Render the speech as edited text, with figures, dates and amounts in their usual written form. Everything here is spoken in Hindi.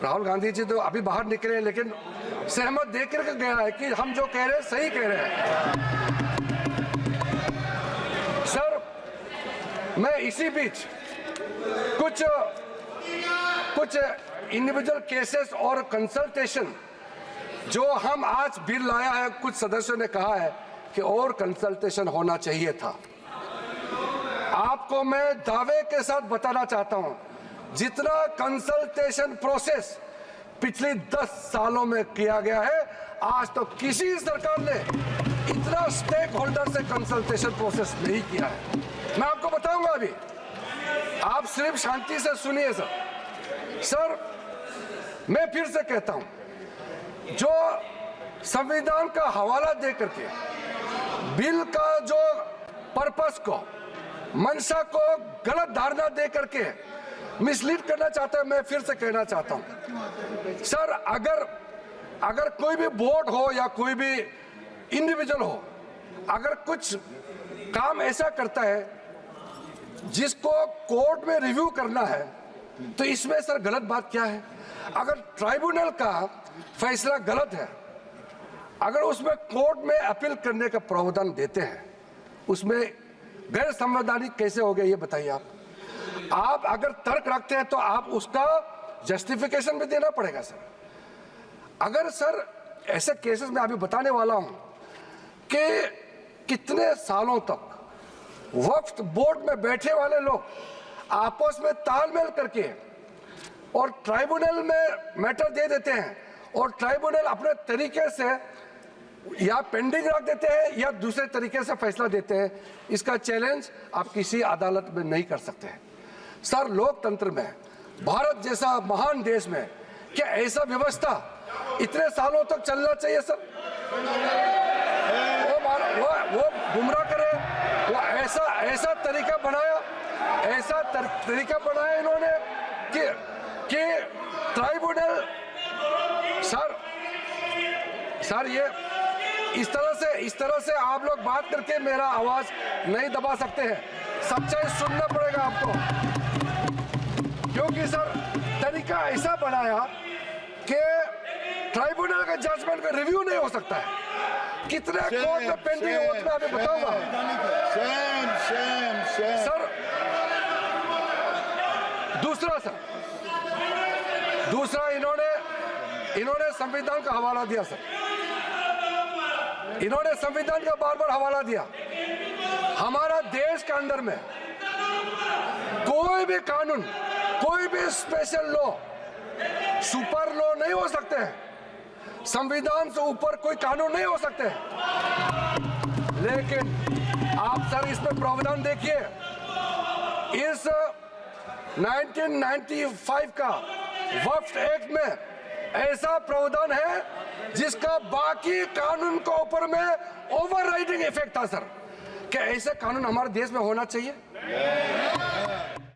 राहुल गांधी जी तो अभी बाहर निकले, लेकिन सहमत देकर के गया है कि हम जो कह रहे हैं सही कह रहे हैं। सर, मैं इसी बीच कुछ इंडिविजुअल केसेस और कंसल्टेशन जो हम आज बिल लाया है, कुछ सदस्यों ने कहा है कि और कंसल्टेशन होना चाहिए था। आपको मैं दावे के साथ बताना चाहता हूं, जितना कंसल्टेशन प्रोसेस पिछले 10 सालों में किया गया है, आज तो किसी सरकार ने इतना स्टेक होल्डर से कंसल्टेशन प्रोसेस नहीं किया है। मैं आपको बताऊंगा अभी, आप सिर्फ शांति से सुनिए। सर, मैं फिर से कहता हूं, जो संविधान का हवाला दे करके बिल का जो पर्पस को, मंशा को गलत धारणा दे करके मिसलीड करना चाहता है, मैं फिर से कहना चाहता हूं सर, अगर कोई भी बोर्ड हो या कोई भी इंडिविजुअल हो, अगर कुछ काम ऐसा करता है जिसको कोर्ट में रिव्यू करना है, तो इसमें सर गलत बात क्या है? अगर ट्राइब्यूनल का फैसला गलत है, अगर उसमें कोर्ट में अपील करने का प्रावधान देते हैं, उसमें गैर संवैधानिक कैसे हो गया ये बताइए आप अगर तर्क रखते हैं तो आप उसका जस्टिफिकेशन भी देना पड़ेगा सर। अगर सर ऐसे केसेस में अभी बताने वाला हूं कि कितने सालों तक वक्फ बोर्ड में बैठे वाले लोग आपस में तालमेल करके और ट्राइब्यूनल में मैटर दे देते हैं, और ट्राइब्यूनल अपने तरीके से या पेंडिंग रख देते हैं या दूसरे तरीके से फैसला देते हैं। इसका चैलेंज आप किसी अदालत में नहीं कर सकते हैं सर। लोकतंत्र में, भारत जैसा महान देश में क्या ऐसा व्यवस्था इतने सालों तक चलना चाहिए सर? वो गुमराह करे, वो ऐसा तरीका बनाया इन्होंने कि ट्राइब्यूनल सर ये इस तरह से आप लोग बात करके मेरा आवाज नहीं दबा सकते हैं। सच्चाई सुनना पड़ेगा आपको, क्योंकि सर तरीका ऐसा बनाया कि ट्राइब्यूनल का जजमेंट का रिव्यू नहीं हो सकता है। कितने कोर्ट में पेंडिंग है उतना मैं बताऊंगा सर। दूसरा इन्होंने संविधान का हवाला दिया सर। इन्होंने संविधान का बार-बार हवाला दिया। हमारा देश के अंदर में कोई भी कानून, कोई भी स्पेशल लॉ सुपर लॉ नहीं हो सकते हैं। संविधान से ऊपर कोई कानून नहीं हो सकते हैं। लेकिन आप सर इसमें प्रावधान देखिए, इस 1995 का वक्फ एक्ट में ऐसा प्रावधान है जिसका बाकी कानून के ऊपर में ओवरराइडिंग इफेक्ट था सर। क्या ऐसे कानून हमारे देश में होना चाहिए?